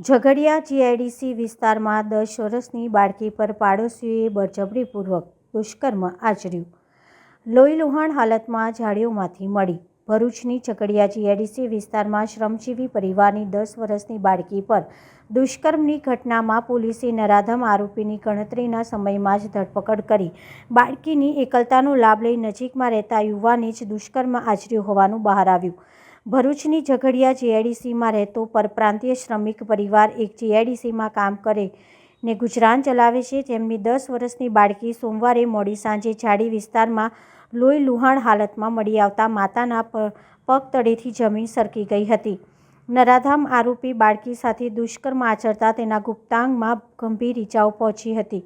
Jhagadia GIDC વિસ્તારમાં 10 વર્ષની બાળકી પર પાડોશીઓએ બળજબરીપૂર્વક દુષ્કર્મ આચર્યું. લોહીલુહાણ હાલતમાં ઝાડીઓમાંથી મળી. ભરૂચની ઝઘડિયા જીઆઈડીસી વિસ્તારમાં શ્રમજીવી પરિવારની 10 વર્ષની બાળકી પર દુષ્કર્મની ઘટનામાં પોલીસે નરાધમ આરોપીની ગણતરીના સમયમાં જ ધરપકડ કરી બાળકીની એકલતાનો લાભ લઈ નજીકમાં રહેતા યુવાને જ દુષ્કર્મ આચર્યું હોવાનું બહાર આવ્યું. ભરૂચની ઝઘડિયા જીઆઈડીસીમાં રહેતો પરપ્રાંતીય શ્રમિક પરિવાર એક જીઆઈડીસીમાં કામ કરીને ગુજરાન ચલાવે છે. તેમની 10 વર્ષની બાળકી સોમવારે મોડી સાંજે ઝાડી વિસ્તારમાં લોહીલુહાણ હાલતમાં મળી આવતા માતાના પગ તળેથી જમીન સરકી ગઈ હતી. નરાધામ આરોપી બાળકી સાથે દુષ્કર્મ આચરતા તેના ગુપ્તાંગમાં ગંભીર ઈજાઓ પહોંચી હતી,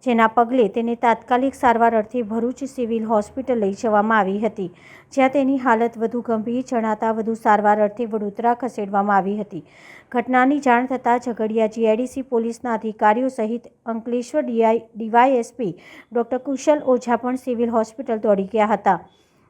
જેના પગલે તેને તાત્કાલિક સારવાર અર્થે ભરૂચ સિવિલ હોસ્પિટલ લઈ જવામાં આવી હતી, જ્યાં તેની હાલત વધુ ગંભીર જણાતા વધુ સારવાર અર્થે વડોદરા ખસેડવામાં આવી હતી. ઘટનાની જાણ થતાં ઝઘડિયા જીઆઈડીસી પોલીસના અધિકારીઓ સહિત અંકલેશ્વર ડીવાયએસપી ડોક્ટર કુશલ ઓઝા પણ સિવિલ હોસ્પિટલ દોડી ગયા હતા.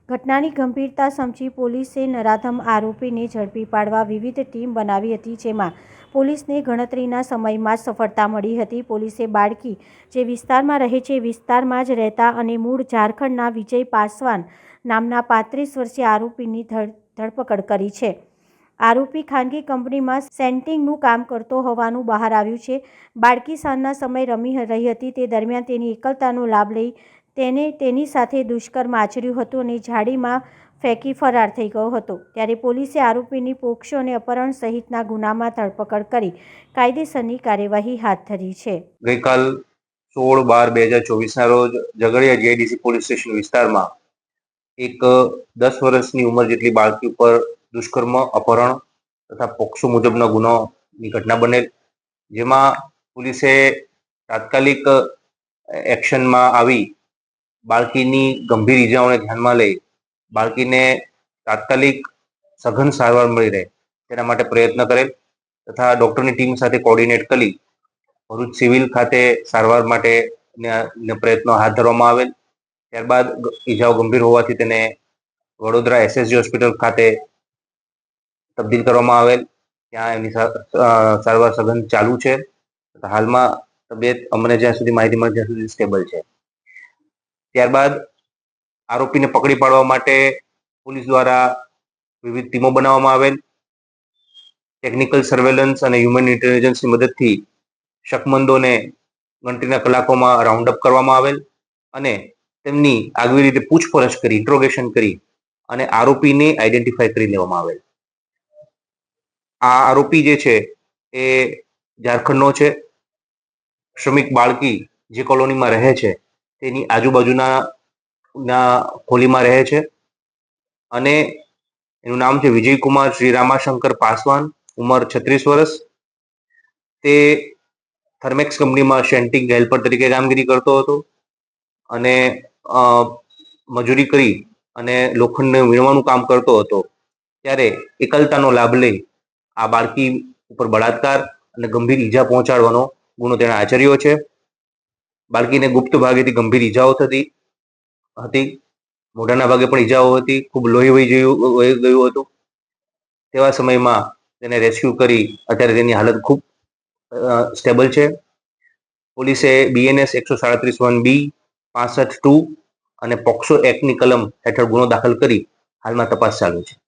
ઘટનાની ગંભીરતા સમજી પોલીસે નરાધમ આરોપીને ઝડપી પાડવા વિવિધ ટીમ બનાવી હતી, જેમાં પોલીસને ગણતરીના સમયમાં જ સફળતા મળી હતી. પોલીસે બાળકી જે વિસ્તારમાં રહે છે વિસ્તારમાં જ રહેતા અને મૂળ ઝારખંડના વિજય પાસવાન નામના 35 વર્ષીય આરોપીની ધરપકડ કરી છે. આરોપી ખાનગી કંપનીમાં સેન્ટિંગનું કામ કરતો હોવાનું બહાર આવ્યું છે. બાળકી સાંજના સમયે રમી રહી હતી, તે દરમિયાન તેની એકલતાનો લાભ લઈ તેને તેની સાથે દુષ્કર્મ આચર્યું હતું અને ઝાડીમાં ફેંકી ફરાર થઈ ગયો હતો. ત્યારે પોલીસે આરોપીની પોક્સો અને અપહરણ સહિતના ગુનામાં ધરપકડ કરી કાયદેસરની કાર્યવાહી હાથ ધરી છે. ગઈકાલ 16/12/2024 ના રોજ ઝઘડિયા જીઆઈડીસી પોલીસ સ્ટેશન વિસ્તારમાં એક 10 વર્ષની ઉંમર જેટલી બાળકી ઉપર દુષ્કર્મ, અપહરણ તથા પોક્સો મુજબના ગુનાની ઘટના બનેલ, જેમાં પોલીસે તાત્કાલિક એક્શનમાં આવી બાળકીની ગંભીર ઈજાઓને ધ્યાનમાં લઈ બાળકીને તાત્કાલિક સઘન સારવાર મળી રહે તેના માટે પ્રયત્ન કરેલ તથા ડૉક્ટરની ટીમ સાથે કોર્ડિનેટ કરી ભરૂચ સિવિલ ખાતે સારવાર માટે પ્રયત્નો હાથ ધરવામાં આવેલ. ત્યારબાદ ઈજાઓ ગંભીર હોવાથી તેને વડોદરા એસએસજી હોસ્પિટલ ખાતે તબદીલ કરવામાં આવેલ. ત્યાં એની સારવાર સઘન ચાલુ છે. હાલમાં તબિયત અમને જ્યાં સુધી માહિતી મળે ત્યાં સુધી સ્ટેબલ છે. ત્યારબાદ આરોપીને પકડી પાડવા માટે પોલીસ દ્વારા વિવિધ ટીમો બનાવવામાં આવેલ. ટેકનિકલ સર્વેલન્સ અને હ્યુમન ઇન્ટેલિજન્સની મદદથી શકમંદોને ગણતરીના કલાકોમાં રાઉન્ડ અપ કરવામાં આવેલ અને તેમની આગવી રીતે પૂછપરછ કરી, ઇન્ટ્રોગેશન કરી અને આરોપીને આઈડેન્ટિફાય કરી લેવામાં આવેલ. આ આરોપી જે છે એ ઝારખંડનો છે. શ્રમિક બાળકી જે કોલોનીમાં રહે છે તેની આજુબાજુના કોલીમાં રહે છે અને એનું નામ છે વિજયકુમાર શ્રી રામાશંકર પાસવાન, ઉંમર 36 વર્ષ. તે થર્મેક્સ કંપનીમાં શેન્ટિંગ હેલ્પર તરીકે કામગીરી કરતો હતો અને મજૂરી કરી અને લોખંડને વીણવાનું કામ કરતો હતો. ત્યારે એકલતાનો લાભ લઈ આ બાળકી ઉપર બળાત્કાર અને ગંભીર ઈજા પહોંચાડવાનો ગુનો તેણે આચર્યો છે. બાળકીને ગુપ્ત ભાગેથી ગંભીર ઈજાઓ થતી હતી, મોઢાના ભાગે પણ ઈજાઓ હતી, ખૂબ લોહી વહી ગયું હતું. તેવા સમયમાં તેને રેસ્ક્યુ કરી અત્યારે તેની હાલત ખૂબ સ્ટેબલ છે. પોલીસે BNS 137(1)B, 65(2) અને પોક્સો એક્ટની કલમ હેઠળ ગુનો દાખલ કરી હાલમાં તપાસ ચાલુ છે.